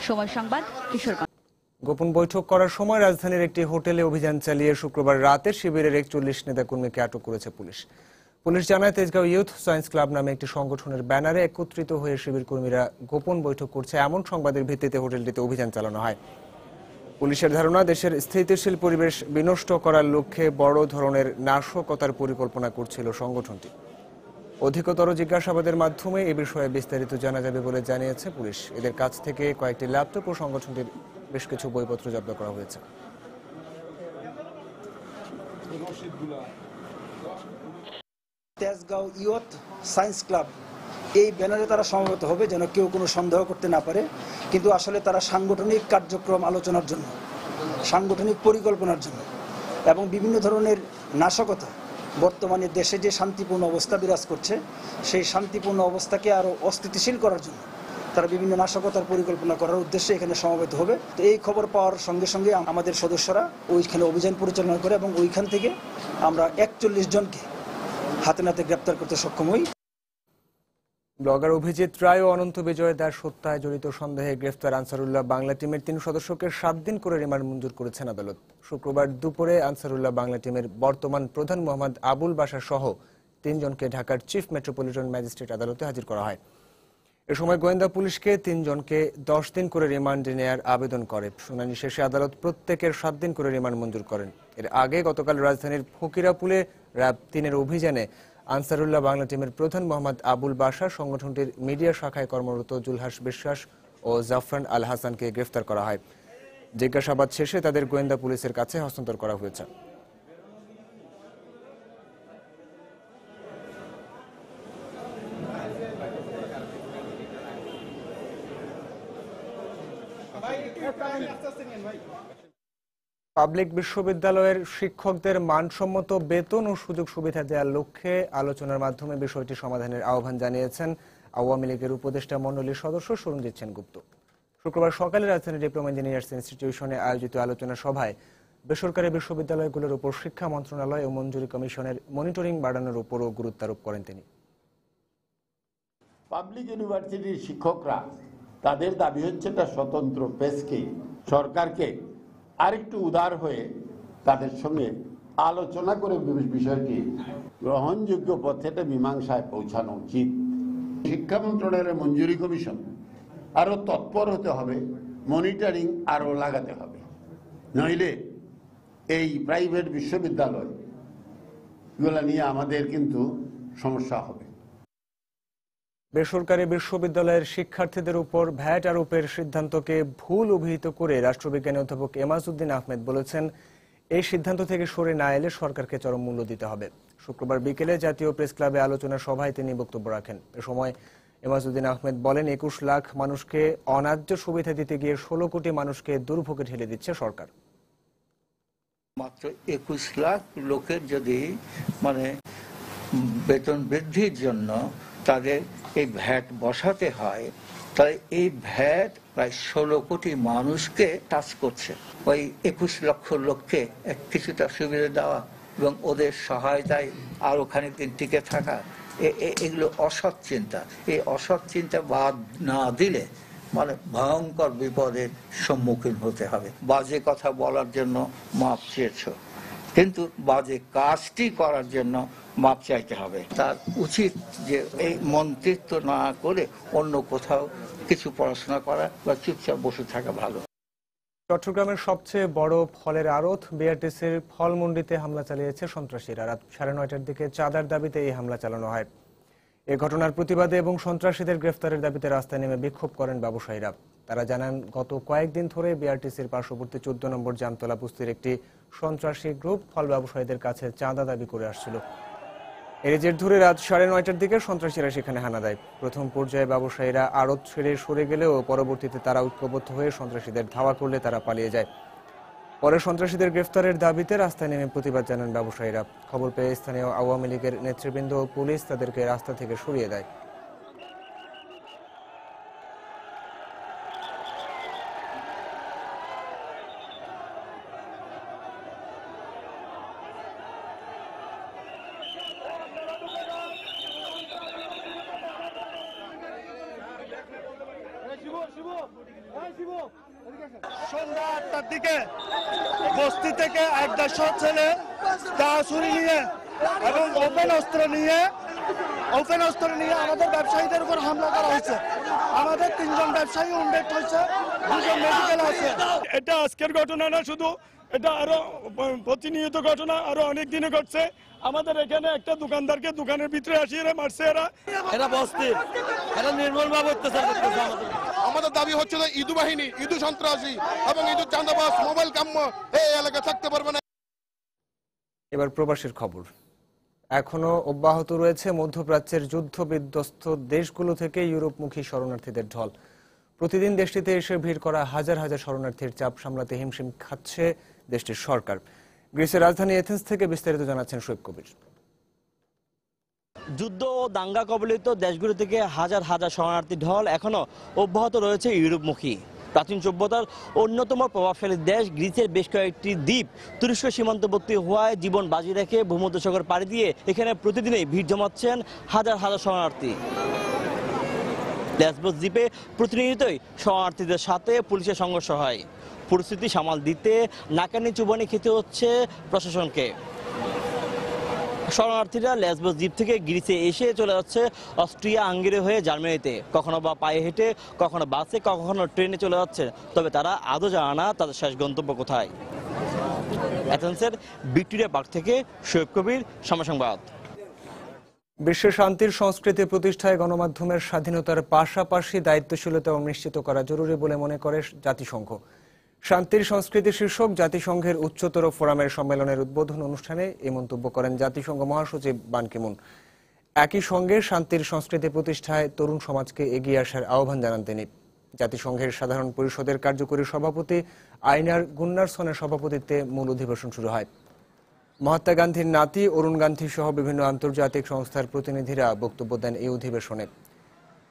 সময় সংবাদ, কিশোরগঞ্জ।
গোপন বৈঠক করার সময় রাজধানীর একটি হোটেলে অভিযান চালিয়ে শুক্রবার রাতে শিবিরের 41 নেতাকর্মীকে আটক করেছে পুলিশ। পুলিশ জানায়, তেজগাঁও ইউথ সায়েন্স ক্লাব নামে একটি সংগঠনের ব্যানারে একত্রিত হয়ে শিবির কর্মীরা গোপন বৈঠক করছে এমন সংবাদের ভিত্তিতে হোটেলটিতে অভিযান চালানো হয়। পুলিশের ধারণা, দেশের স্থিতিশীল পরিবেশ বিনষ্ট করার লক্ষ্যে বড় ধরনের নাশকতার পরিকল্পনা করছিল সংগঠনটি। অধিকতর জিজ্ঞাসাবাদের মাধ্যমে এ বিষয়ে বিস্তারিত জানা যাবে বলে জানিয়েছে পুলিশ। এদের কাছ থেকে কয়েকটি ল্যাপটপ ও সংগঠনটির বেশ কিছু বইপত্র জব্দ করা হয়েছে।
তেজগাঁও ইউথ সায়েন্স ক্লাব এই ব্যানারে তারা সমবেত হবে যেন কেউ কোনো সন্দেহ করতে না পারে। কিন্তু আসলে তারা সাংগঠনিক কার্যক্রম আলোচনার জন্য, সাংগঠনিক পরিকল্পনার জন্য এবং বিভিন্ন ধরনের নাশকতা, বর্তমানে দেশে যে শান্তিপূর্ণ অবস্থা বিরাজ করছে সেই শান্তিপূর্ণ অবস্থাকে আরও অস্থিতিশীল করার জন্য তারা বিভিন্ন নাশকতার পরিকল্পনা করার উদ্দেশ্যে এখানে সমবেত হবে। তো এই খবর পাওয়ার সঙ্গে সঙ্গে আমাদের সদস্যরা ওইখানে অভিযান পরিচালনা করে এবং ওইখান থেকে আমরা 41 জনকে হাতে নাতে গ্রেপ্তার করতে সক্ষম হই।
ব্লগার অভিজিৎ রায় ও অনন্ত বিজয় দাস হত্যায় জড়িত সন্দেহে গ্রেফতার আনসারুল্লাহ বাংলা টিমের 3 সদস্যকে 7 দিন করে রিমান্ড মঞ্জুর করেছেন আদালত। শুক্রবার দুপুরে আনসারুল্লাহ বাংলা টিমের বর্তমান প্রধান মোহাম্মদ আবুল বাশার সহ 3 জনকে ঢাকার চিফ মেট্রোপলিটন ম্যাজিস্ট্রেট আদালতে হাজির করা হয়। এ সময় গোয়েন্দা পুলিশকে 3 জনকে 10 দিন করে রিমান্ডে নেয়ার আবেদন করে। শুনানি শেষে আদালত প্রত্যেকের 7 দিন করে রিমান্ড মঞ্জুর করেন। এর আগে গতকাল রাজধানীর ফকিরাপুলে র্যাব 3-এর অভিযানে আনসারুল্লাহ বাংলা টিমের প্রধান মোহাম্মদ আবুল বাশা, সংগঠনটির মিডিয়া শাখায় কর্মরত জুলহাস বিশ্বাস ও জাফরান আল হাসানকে গ্রেফতার করা হয়। জিজ্ঞাসাবাদ শেষে তাদের গোয়েন্দা পুলিশের কাছে হস্তান্তর করা হয়েছে। পাবলিক বিশ্ববিদ্যালয়ের শিক্ষকদের মানসম্মত বেতন ও সুযোগ সুবিধা দেওয়ার লক্ষ্যে আলোচনার মাধ্যমে বিষয়টি সমাধানের আহ্বান জানিয়েছেন আওয়ামী লীগের উপদেষ্টা মণ্ডলীর সদস্য সুরঞ্জিত সেনগুপ্ত। শুক্রবার সকালে রাজধানীর ডিপ্লোমা ইঞ্জিনিয়ার্স ইনস্টিটিউশনে আয়োজিত আলোচনা সভায় বেসরকারি বিশ্ববিদ্যালয়গুলোর উপর শিক্ষা মন্ত্রণালয় ও মঞ্জুরি কমিশনের মনিটরিং বাড়ানোর উপরও গুরুত্ব আরোপ করেন তিনি।
পাবলিক ইউনিভার্সিটির শিক্ষকরা তাদের দাবি হচ্ছে একটা স্বতন্ত্র পে স্কেল। সরকারকে আরেকটু উদার হয়ে তাদের সঙ্গে আলোচনা করে বিষয়টি গ্রহণযোগ্য পথে মীমাংসায় পৌঁছানো উচিত। শিক্ষা মন্ত্রণালয়ের মঞ্জুরি কমিশন আরো তৎপর হতে হবে, মনিটরিং আরো লাগাতে হবে, নইলে এই প্রাইভেট বিশ্ববিদ্যালয় এগুলা নিয়ে আমাদের কিন্তু সমস্যা হবে।
বেসরকারি বিশ্ববিদ্যালয়ের শিক্ষার্থীদের উপর ভ্যাট আরোপের সিদ্ধান্তকে ভুল অভিহিত করে রাষ্ট্রবিজ্ঞানী অধ্যাপক এমাজউদ্দিন আহমেদ বলেছেন, এই সিদ্ধান্ত থেকে সরে না এলে সরকারকে চরম মূল্য দিতে হবে। শুক্রবার বিকেলে জাতীয় প্রেস ক্লাবে আলোচনা সভায় তিনি বক্তব্য রাখেন। এ সময় এমাজউদ্দিন আহমেদ বলেন, 21 লাখ মানুষকে অন্যায্য সুবিধা দিতে গিয়ে 16 কোটি মানুষকে দুর্ভোগে ঠেলে দিচ্ছে সরকার।
মাত্র 21 লাখ লোকের যদি বেতন বৃদ্ধির জন্য তাদের এই ভ্যাট বসাতে হয়, তাই এই ভ্যাট প্রায় 16 কোটি মানুষকে টাচ করছে। ওই 21 লক্ষ লোককে কিছুটা সুবিধা দেওয়া এবং ওদের সহায়তায় আরো খানিকদিন টিকে থাকা, এগুলো অসৎ চিন্তা। এই অসৎ চিন্তা বাদ না দিলে ভয়ঙ্কর বিপদের সম্মুখীন হতে হবে। বাজে কথা বলার জন্য মাপ চেয়েছ, কিন্তু বাজে কাজটি করার জন্য মাপ চাইতে হবে। তার উচিত যে এই মন্ত্রিত্ব না করে অন্য কোথাও কিছু পড়াশোনা করা বা চুপচাপ বসে থাকা ভালো।
চট্টগ্রামের সবচেয়ে বড় ফলের আড়ত বিআরটিসির ফল মন্ডিতে হামলা চালিয়েছে সন্ত্রাসীরা। রাত 9:30টার দিকে চাঁদার দাবিতে এই হামলা চালানো হয়। এ ঘটনার প্রতিবাদে এবং সন্ত্রাসীদের গ্রেফতারের দাবিতে রাস্তায় নেমে বিক্ষোভ করেন ব্যবসায়ীরা। তারা জানান, গত কয়েকদিন ধরে বিআরটিসির পার্শ্ববর্তী 14 নম্বর জামতলা বস্তির একটি সন্ত্রাসী গ্রুপ ফল ব্যবসায়ীদের কাছে চাঁদা দাবি করে আসছিল। এর জের ধরে রাত 9:30টার দিকে সন্ত্রাসীরা সেখানে হানা দেয়। প্রথম পর্যায়ে ব্যবসায়ীরা আড়ত ছেড়ে সরে গেলেও পরবর্তীতে তারা ঐক্যবদ্ধ হয়ে সন্ত্রাসীদের ধাওয়া করলে তারা পালিয়ে যায়। পরে সন্ত্রাসীদের গ্রেফতারের দাবিতে রাস্তায় নেমে প্রতিবাদ জানান ব্যবসায়ীরা। খবর পেয়ে স্থানীয় আওয়ামী লীগের নেতৃবৃন্দ ও পুলিশ তাদেরকে রাস্তা থেকে সরিয়ে দেয়।
সন্ধ্যা 8টার দিকে বস্তি থেকে 1-1.5 ছেলে ছুরি নিয়ে এবং ওপেন অস্ত্র নিয়ে আমাদের ব্যবসায়ীদের উপর হামলা করা হয়েছে। আমাদের 3 জন ব্যবসায়ী উন্ডেড হয়েছে, 2 জন মেডিকেল আছে। এটা আজকের ঘটনা না, শুধু এটা আরো প্রতিনিয়ত ঘটনা, আরো অনেক দিনে ঘটছে। আমাদের এখানে একটা দোকানদারকে দোকানের ভিতরে আসিয়ে মারছে এরা বস্তি, এরা নির্মলভাবে অত্যাচার করতেছে।
আমাদের দাবি হচ্ছে যে ইদু বাহিনী, ইদু সন্ত্রাসী এবং ইদু চাঁদাবাজ মোবাইল কাম্য এই এলাকা থাকতে পারবে না।
এবার প্রবাসীর খবর। এখনো অব্যাহত রয়েছে মধ্যপ্রাচ্যের যুদ্ধ বিধ্বস্ত দেশগুলো থেকে ইউরোপমুখী শরণার্থীদের ঢল। প্রতিদিন দেশটিতে এসে ভিড় করা হাজার হাজার শরণার্থীর চাপ সামলাতে হিমশিম খাচ্ছে দেশটির সরকার। গ্রিসের রাজধানী এথেন্স থেকে বিস্তারিত জানাচ্ছেন শোয়েব কবির।
যুদ্ধ ও দাঙ্গা কবলিত দেশগুলো থেকে হাজার হাজার শরণার্থী ঢল এখনো অব্যাহত রয়েছে ইউরোপমুখী। প্রাচীন সভ্যতার অন্যতম প্রভাবশালী দেশ গ্রিসের বেশ কয়েকটি দ্বীপ তুরস্ক সীমান্তবর্তী হওয়ায় জীবন বাজি রেখে ভূমধ্যসাগর পাড়ি দিয়ে এখানে প্রতিদিনই ভিড় জমাচ্ছেন হাজার হাজার শরণার্থী। লেসবস দ্বীপে প্রতিনিয়তই শরণার্থীদের সাথে পুলিশের সংঘর্ষ হয়। পরিস্থিতি সামাল দিতে নাকানি চুবানি খেতে হচ্ছে প্রশাসনকে। শরণার্থীরা লেসবস দ্বীপ থেকে গ্রিসে এসে চলে যাচ্ছে অস্ট্রিয়া হাঙ্গেরি হয়ে জার্মানিতে, কখনো বা পায়ে হেঁটে, কখনো বাসে, কখনো ট্রেনে চলে যাচ্ছে। তবে তারা আদৌ জানে না তাদের শেষ গন্তব্য কোথায়। অ্যাথেন্সের ভিক্টোরিয়া পার্ক থেকে শোয়েব কবির, সময় সংবাদ।
বিশ্বে শান্তির সংস্কৃতি প্রতিষ্ঠায় গণমাধ্যমের স্বাধীনতার পাশাপাশি দায়িত্বশীলতা নিশ্চিত করা জরুরি বলে মনে করে জাতিসংঘ। শান্তির সংস্কৃতি শীর্ষক জাতিসংঘের উচ্চতর ফোরামের সম্মেলনের উদ্বোধন অনুষ্ঠানে এই মন্তব্য করেন জাতিসংঘ মহাসচিব বান কি মুন। একই সঙ্গে শান্তির সংস্কৃতি প্রতিষ্ঠায় তরুণ সমাজকে এগিয়ে আসার আহ্বান জানান তিনি। জাতিসংঘের সাধারণ পরিষদের কার্যকরী সভাপতি আইনার গুন্নারসনের সভাপতিত্বে মূল অধিবেশন শুরু হয়। মহাত্মা গান্ধীর নাতি অরুণ গান্ধী সহ বিভিন্ন আন্তর্জাতিক সংস্থার প্রতিনিধিরা বক্তব্য দেন এই অধিবেশনে।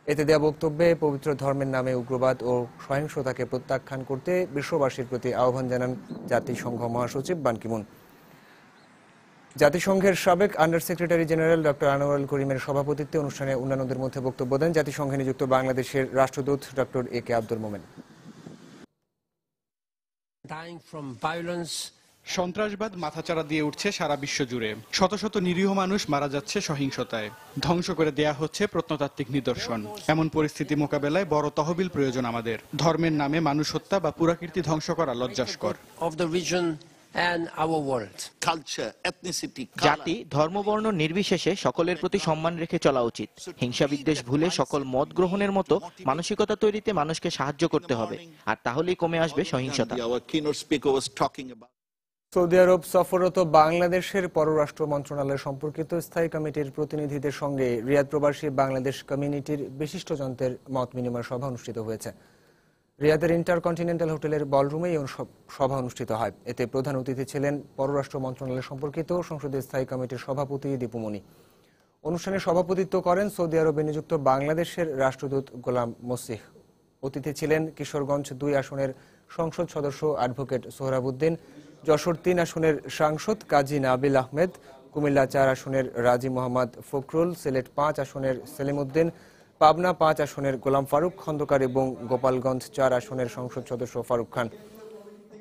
এতে দেওয়া বক্তব্যে পবিত্র ধর্মের নামে উগ্রবাদ ও সহিংসতাকে প্রত্যাখ্যান করতে বিশ্ববাসীর প্রতি আহ্বান জানান জাতিসংঘ মহাসচিব বান কি মুন। জাতিসংঘের সাবেক under secretary general doctor Anwarul করিমের সভাপতিত্বে অনুষ্ঠানে অন্যান্যদের মধ্যে বক্তব্য দেন জাতিসংঘে নিযুক্ত বাংলাদেশের রাষ্ট্রদূত ডক্টর এ কে আব্দুল মোমেন।
সন্ত্রাসবাদ মাথাচাড়া দিয়ে উঠছে সারা বিশ্ব জুড়ে। শত শত নিরীহ মানুষ মারা যাচ্ছে সহিংসতায়, ধ্বংস করে দেয়া হচ্ছে প্রত্নতাত্ত্বিক নিদর্শন। এমন পরিস্থিতি মোকাবেলায় বড় তহবিল প্রয়োজন আমাদের। ধর্মের নামে মানুষ হত্যা বা পুরাকীর্তি ধ্বংস করা লজ্জাস্কর।
জাতি, ধর্ম, বর্ণ নির্বিশেষে সকলের প্রতি সম্মান রেখে চলা উচিত। হিংসা বিদ্বেষ ভুলে সকল মত গ্রহণের মতো মানসিকতা তৈরিতে মানুষকে সাহায্য করতে হবে, আর তাহলেই কমে আসবে সহিংসতা।
সৌদি আরব সফররত বাংলাদেশের পররাষ্ট্র মন্ত্রণালয় সম্পর্কিত স্থায়ী কমিটির প্রতিনিধিদের সঙ্গে রিয়াদ প্রবাসী বাংলাদেশ কমিউনিটির বিশিষ্টজনদের মত বিনিময় সভা অনুষ্ঠিত হয়েছে। রিয়াদের ইন্টারকন্টিনেন্টাল হোটেলের বলরুমে এই সভা অনুষ্ঠিত হয়। এতে প্রধান অতিথি ছিলেন পররাষ্ট্র মন্ত্রণালয় সম্পর্কিত সংসদীয় স্থায়ী কমিটির সভাপতি দীপুমণি। অনুষ্ঠানে সভাপতিত্ব করেন সৌদি আরবে নিযুক্ত বাংলাদেশের রাষ্ট্রদূত গোলাম মসিহ। অতিথি ছিলেন কিশোরগঞ্জ 2 আসনের সংসদ সদস্য অ্যাডভোকেট সোহরাবুদ্দিন, যশোর 3 আসনের সাংসদ কাজী নাবিল আহমেদ, কুমিল্লা 4 আসনের রাজি মোহাম্মদ ফখরুল, সিলেট 5 আসনের সেলিম উদ্দিন, পাবনা 5 আসনের গোলাম ফারুক খন্দকার এবং গোপালগঞ্জ 4 আসনের সংসদ সদস্য ফারুক খান।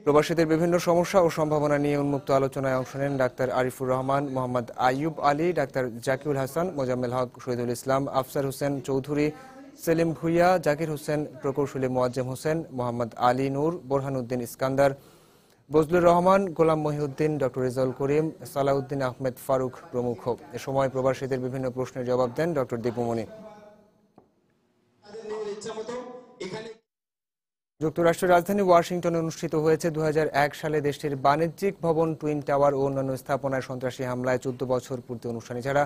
প্রবাসীদের বিভিন্ন সমস্যা ও সম্ভাবনা নিয়ে উন্মুক্ত আলোচনায় অংশ নেন ডাক্তার আরিফুর রহমান, মোহাম্মদ আইয়ুব আলী, ডাক্তার জাকিউল হাসান, মোজাম্মেল হক, শহীদুল ইসলাম, আফসার হোসেন চৌধুরী, সেলিম ভুইয়া, জাকির হোসেন, প্রকৌশলী মোয়াজ্জেম হোসেন, মোহাম্মদ আলী নূর, বোরহানুদ্দিন ইস্কান্দার, বজলুর রহমান, গোলাম মহিউদ্দিন, ডক্টর রেজাউল করিম, সালাউদ্দিন আহমেদ ফারুক প্রমুখ। এ সময় প্রবাসীদের বিভিন্ন প্রশ্নের জবাব দেন ডক্টর দীপুমণি। যুক্তরাষ্ট্রের রাজধানী ওয়াশিংটনে অনুষ্ঠিত হয়েছে 2001 সালে দেশটির বাণিজ্যিক ভবন টুইন টাওয়ার ও অন্যান্য স্থাপনায় সন্ত্রাসী হামলায় 14 বছর পূর্তি অনুষ্ঠান। এছাড়া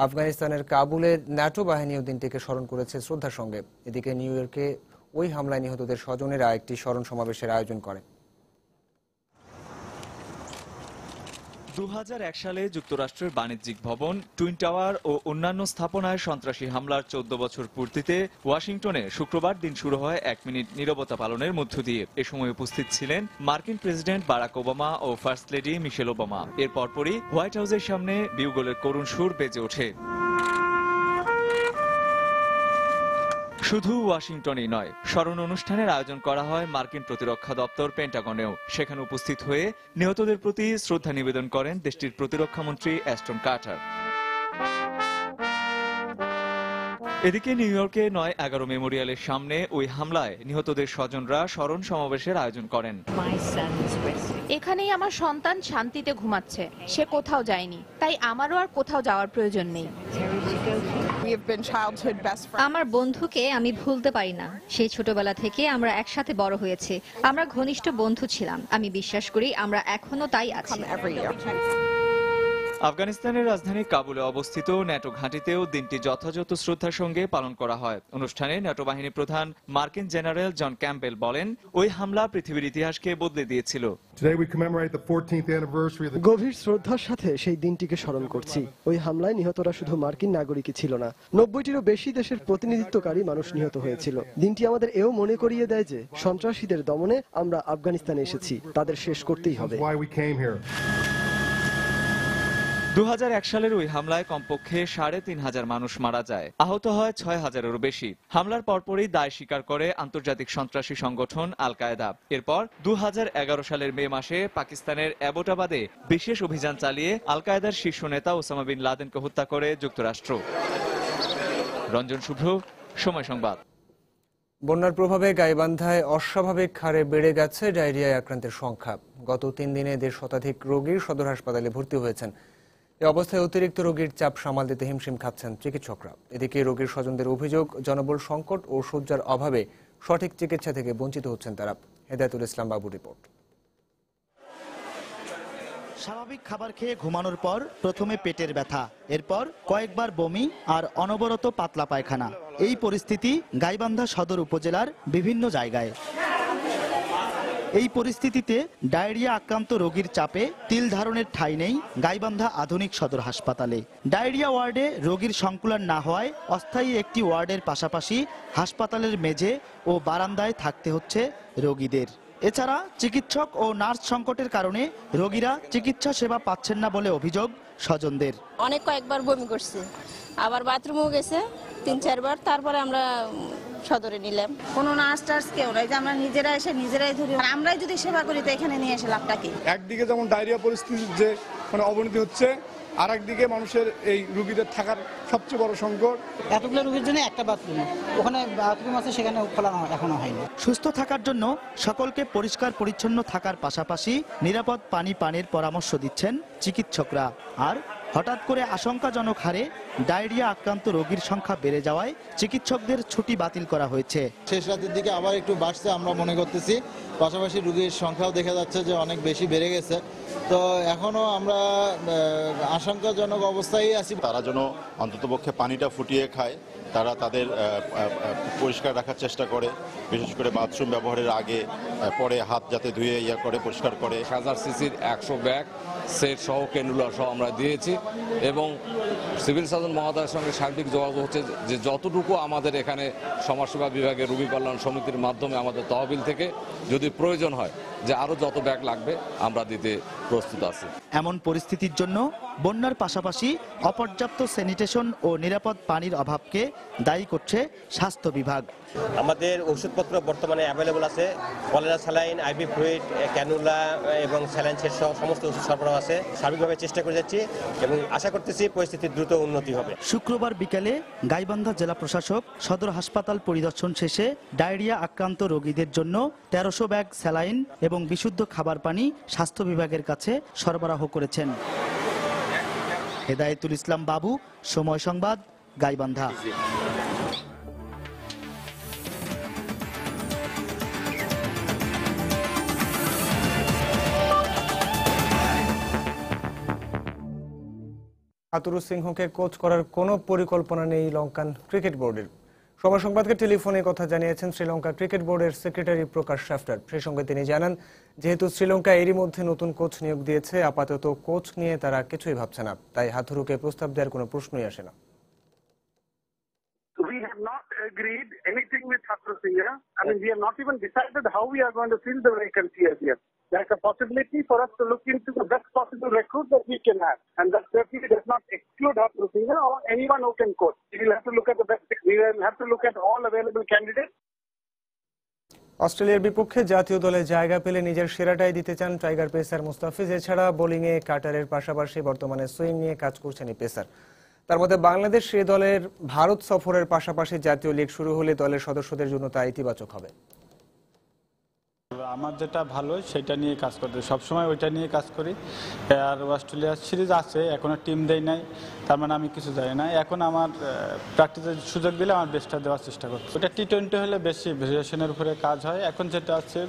আফগানিস্তানের কাবুলে ন্যাটো বাহিনীও দিনটিকে স্মরণ করেছে শ্রদ্ধার সঙ্গে। এদিকে নিউ ইয়র্কে ওই হামলায় নিহতদের স্বজনেরা একটি স্মরণ সমাবেশের আয়োজন করে।
2001 সালে যুক্তরাষ্ট্রের বাণিজ্যিক ভবন টুইন টাওয়ার ও অন্যান্য স্থাপনায় সন্ত্রাসী হামলার 14 বছর পূর্তিতে ওয়াশিংটনে শুক্রবার দিন শুরু হয় 1 মিনিট নীরবতা পালনের মধ্য দিয়ে। এ সময় উপস্থিত ছিলেন মার্কিন প্রেসিডেন্ট বারাক ওবামা ও ফার্স্ট লেডি মিশেল ওবামা। এর পরপরই হোয়াইট হাউসের সামনে বিউগলের করুণ সুর বেজে ওঠে। শুধু ওয়াশিংটনেই নয়, স্মরণ অনুষ্ঠানের আয়োজন করা হয় মার্কিন প্রতিরক্ষা দপ্তর পেন্টাগনেও। সেখানে উপস্থিত হয়ে নিহতদের প্রতি শ্রদ্ধা নিবেদন করেন দেশটির প্রতিরক্ষামন্ত্রী অ্যাস্টন কার্টার। এদিকে নিউ ইয়র্কে 9/11 মেমোরিয়ালের সামনে ওই হামলায় নিহতদের স্বজনরা স্মরণ সমাবেশের আয়োজন করেন।
এখানেই আমার সন্তান শান্তিতে ঘুমাচ্ছে, সে কোথাও যায়নি, তাই আমারও আর কোথাও যাওয়ার প্রয়োজন নেই।
আমার বন্ধুকে আমি ভুলতে পারি না। সেই ছোটবেলা থেকে আমরা একসাথে বড় হয়েছি, আমরা ঘনিষ্ঠ বন্ধু ছিলাম। আমি বিশ্বাস করি আমরা এখনো তাই আছি।
আফগানিস্তানের রাজধানী কাবুলে অবস্থিত ন্যাটো ঘাঁটিতেও দিনটি যথাযথ শ্রদ্ধার সঙ্গে পালন করা হয়। অনুষ্ঠানে ন্যাটো বাহিনী প্রধান মার্কিন জেনারেল জন ক্যাম্পবেল বলেন, ওই হামলা পৃথিবীর ইতিহাসকে বদলে দিয়েছিল।
গভীর শ্রদ্ধার সাথে সেই দিনটিকে স্মরণ করছি। ওই হামলায় নিহতরা শুধু মার্কিন নাগরিকই ছিল না, 90টিরও বেশি দেশের প্রতিনিধিত্বকারী মানুষ নিহত হয়েছিল। দিনটি আমাদের এও মনে করিয়ে দেয় যে সন্ত্রাসীদের দমনে আমরা আফগানিস্তানে এসেছি, তাদের শেষ করতেই হবে।
2001 সালের ওই হামলায় কমপক্ষে 3,500 মানুষ মারা যায়, আহত হয় 6,000-এরও বেশি। হামলার পরপরই দায় স্বীকার করে আন্তর্জাতিক সন্ত্রাসী সংগঠন আল কায়েদা। এরপর 2011 সালের মে মাসে পাকিস্তানের অ্যাবোটাবাদে বিশেষ অভিযান চালিয়ে আল কায়েদার শীর্ষ নেতা ওসামা বিন লাদেনকে হত্যা করে যুক্তরাষ্ট্র। রঞ্জন শুভ্র, সময় সংবাদ।
বন্যার প্রভাবে গাইবান্ধায় অস্বাভাবিক হারে বেড়ে গেছে ডায়রিয়ায় আক্রান্তের সংখ্যা। গত 3 দিনে 1.5 শতাধিক রোগী সদর হাসপাতালে ভর্তি হয়েছেন। এ অবস্থায় অতিরিক্ত রোগীর চাপ সামাল দিতে হিমশিম খাচ্ছেন চিকিৎসকরা। এদিকে রোগীর স্বজনদের অভিযোগ, জনবল সংকট ও শয্যার অভাবে সঠিক চিকিৎসা থেকে বঞ্চিত হচ্ছেন তারা। হেদায়েতুল ইসলাম বাবুর রিপোর্ট।
স্বাভাবিক খাবার খেয়ে ঘুমানোর পর প্রথমে পেটের ব্যথা, এরপর কয়েকবার বমি আর অনবরত পাতলা পায়খানা। এই পরিস্থিতি গাইবান্ধা সদর উপজেলার বিভিন্ন জায়গায়। এই পরিস্থিতিতে ডায়রিয়া আক্রান্ত রোগীর চাপে তিল ধারণের ঠাঁই নেই গাইবান্ধা আধুনিক সদর হাসপাতালে। ডায়রিয়া ওয়ার্ডে রোগীর সংকুলান না হওয়ায় অস্থায়ী একটি ওয়ার্ডের পাশাপাশি হাসপাতালের মেঝে ও বারান্দায় থাকতে হচ্ছে রোগীদের। এছাড়া চিকিৎসক ও নার্স সংকটের কারণে রোগীরা চিকিৎসা সেবা পাচ্ছেন না বলে অভিযোগ স্বজনদের।
অনেক কয়েকবার বমি করছে, আবার বাথরুমেও গেছে 3-4 বার, তারপরে আমরা সদরে নিলাম। কোনো নার্স টার্স কেউ নাই, যে আমরা নিজেরা এসে নিজেরাই ধরি। আমরাই যদি সেবা করি তো এখানে নিয়ে এসে লাভটা কি?
একদিকে যেমন ডায়রিয়া পরিস্থিতির যে অবনতি হচ্ছে, আর একদিকে মানুষের এই রোগীদের থাকার সবচেয়ে বড় সংকট।
এতগুলো রোগীর জন্য একটা বাথরুম, ওখানে বাথরুম আছে, সেখানে খোলা এখনো হয়নি।
সুস্থ থাকার জন্য সকলকে পরিষ্কার পরিচ্ছন্ন থাকার পাশাপাশি নিরাপদ পানির পরামর্শ দিচ্ছেন চিকিৎসকরা। আর হঠাৎ করে আশঙ্কাজনক হারে ডায়রিয়া আক্রান্ত রোগীর সংখ্যা বেড়ে যাওয়ায় চিকিৎসকদের ছুটি বাতিল করা হয়েছে।
শেষ রাতের দিকে আবার একটু বাড়ছে আমরা মনে করতেছি, পাশাপাশি রোগীর সংখ্যাও দেখা যাচ্ছে যে অনেক বেশি বেড়ে গেছে। তো এখনো আমরা আশঙ্কাজনক অবস্থায় আছি।
তারা যেন অন্ততপক্ষে পানিটা ফুটিয়ে খায়, তারা তাদের পরিষ্কার রাখার চেষ্টা করে, বিশেষ করে বাথরুম ব্যবহারের আগে পরে হাত যাতে ধুয়ে করে পরিষ্কার করে।
1000 সিসির 100 ব্যাগ সেট সহ ক্যানুলা সহ আমরা দিয়েছি এবং সিভিল সার্জন মহোদয়ের সঙ্গে সার্বিক যোগাযোগ হচ্ছে যে যতটুকু আমাদের এখানে সমাজসেবা বিভাগের রোগী কল্যাণ সমিতির মাধ্যমে আমাদের তহবিল থেকে যদি প্রয়োজন হয় যে আরো যত ব্যাগ লাগবে আমরা দিতে প্রস্তুত আছি।
এমন পরিস্থিতির জন্য বন্যার পাশাপাশি অপর্যাপ্ত স্যানিটেশন ও নিরাপদ পানির অভাবকে দায়ী করছে স্বাস্থ্য বিভাগ।
আমাদের ওষুধপত্র বর্তমানে অ্যাভেলেবল আছে, cholera saline, IV fluid, cannula এবং স্যালাইন সেট সহ সমস্ত ওষুধ সরবরাহ আছে। সার্বিকভাবে চেষ্টা করে যাচ্ছি এবং আশা করতেছি পরিস্থিতির দ্রুত উন্নতি হবে।
শুক্রবার বিকেলে গাইবান্ধা জেলা প্রশাসক সদর হাসপাতাল পরিদর্শন শেষে ডায়রিয়া আক্রান্ত রোগীদের জন্য 1300 ব্যাগ স্যালাইন এবং বিশুদ্ধ খাবার পানি স্বাস্থ্য বিভাগের কাছে সরবরাহ করেছেন। হেদায়েতুল ইসলাম বাবু, সময় সংবাদ, গাইবান্ধা।
আতুরু সিংহকে কোচ করার কোনো পরিকল্পনা নেই লঙ্কান ক্রিকেট বোর্ডের। সময় সংবাদকে টেলিফোনে কথা জানিয়েছেন শ্রীলঙ্কা ক্রিকেট বোর্ডের সেক্রেটারি প্রকাশ শাফটার। সেই সঙ্গে তিনি জানান, যেহেতু শ্রীলঙ্কা এরই মধ্যে নতুন কোচ নিয়োগ দিয়েছে, আপাতত কোচ নিয়ে তারা কিছুই ভাবছে না, তাই হাথুরুকে প্রস্তাব দেওয়ার কোনো প্রশ্নই আসে না।
We have not agreed anything with Hathuru Singha. I mean, we have not even decided how we are going to fill the vacancy as yet. There's a possibility for us to look into the best possible recruit that we can have, and that certainly does not exclude Hathuru Singha or anyone who can coach. We will have to look at the best. We will have to look at all available candidates.
অস্ট্রেলিয়ার বিপক্ষে জাতীয় দলে জায়গা পেলে নিজের সেরাটাই দিতে চান tiger pacer Mustafiz. এছাড়া বোলিংয়ে কাটারের পাশাপাশি বর্তমানে সুইং নিয়ে কাজ করছেন এই পেসার। তার মধ্যে বাংলাদেশ সে দলের ভারত সফরের পাশাপাশি জাতীয় লিগ শুরু হলে দলের সদস্যদের জন্য তা ইতিবাচক হবে।
আমার যেটা ভালো সেটা নিয়ে কাজ করতে, সবসময় ওইটা নিয়ে কাজ করি। আর অস্ট্রেলিয়ার সিরিজ আছে, এখনো টিম দেয় নাই, তার মানে আমি কিছু জানি না। এখন আমার প্র্যাকটিসের সুযোগ দিলে আমার বেস্টটা দেওয়ার চেষ্টা করছি। ওটা টি-20 হলে বেশি ভেরিয়েশনের উপরে কাজ হয়। এখন যেটা আছে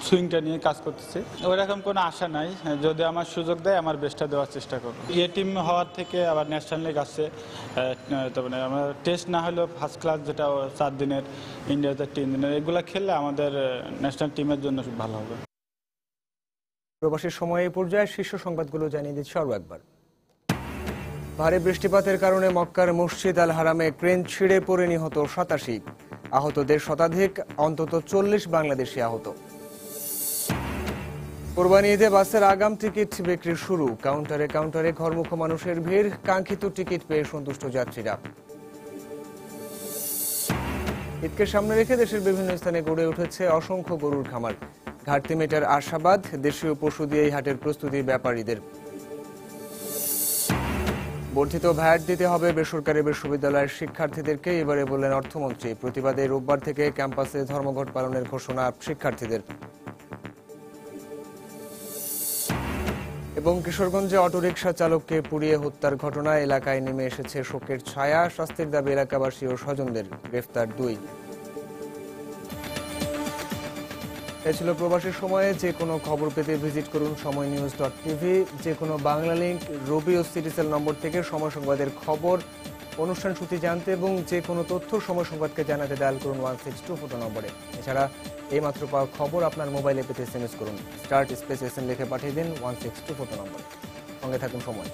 সুইংটা নিয়ে কাজ করতেছি, ওইরকম কোনো আশা নাই। যদি আমার সুযোগ দেয় আমার বেস্টটা দেওয়ার চেষ্টা করবো। এ টিম হওয়ার থেকে আবার ন্যাশনাল লিগ আছে, তারপরে আমার টেস্ট না হলেও ফার্স্ট ক্লাস যেটা 4 দিনের, ইন্ডিয়াতে 3 দিনের, এগুলো খেললে আমাদের ন্যাশনাল টিমের জন্য ভালো হবে।
প্রবাসী সময় এই পর্যায়ে শীর্ষ সংবাদগুলো জানিয়ে দিচ্ছি আরও একবার। ভারী বৃষ্টিপাতের কারণে মক্কার মসজিদ আল হারামে ক্রেন ছিঁড়ে পড়ে নিহত 87, আহতদের শতাধিক, অন্তত 40 বাংলাদেশি আহত। কোরবানি ঈদে বাসের আগাম টিকিট বিক্রি শুরু। কাউন্টারে কাউন্টারে ঘরমুখো মানুষের ভিড়, কাঙ্ক্ষিত টিকিট পেয়ে সন্তুষ্ট যাত্রীরা। ঈদকে সামনে রেখে দেশের বিভিন্ন স্থানে গড়ে উঠেছে অসংখ্য গরুর খামার। ঘাটতি মেটার আশাবাদ, দেশীয় পশু দিয়েই হাটের প্রস্তুতি ব্যাপারীদের। বর্ধিত ভ্যাট দিতে হবে বেসরকারি বিশ্ববিদ্যালয়ের শিক্ষার্থীদেরকে, এবারে বললেন অর্থমন্ত্রী। প্রতিবাদে রোববার থেকে ক্যাম্পাসে ধর্মঘট পালনের ঘোষণা শিক্ষার্থীদের। এবং কিশোরগঞ্জে অটোরিকশা চালককে পুড়িয়ে হত্যার ঘটনায় এলাকায় নেমে এসেছে শোকের ছায়া। শাস্তির দাবি এলাকাবাসী ও স্বজনদের। গ্রেফতার 2। এ ছিল প্রবাসী সময়ে। যে কোনো খবর পেতে ভিজিট করুন সময়নিউজ.tv। যে কোনো বাংলা লিংক, রবি ও সিটিসেল নম্বর থেকে সময় সংবাদের খবর, অনুষ্ঠান সূচি জানতে এবং যে কোনো তথ্য সময় সংবাদকে জানাতে ডায়াল করুন 162 নম্বরে। এছাড়া এইমাত্র পাওয়া খবর আপনার মোবাইলে পেতে SMS করুন। স্টার্ট স্পেস SN লিখে পাঠিয়ে দিন 162 নম্বরে। সঙ্গে থাকুন সময়।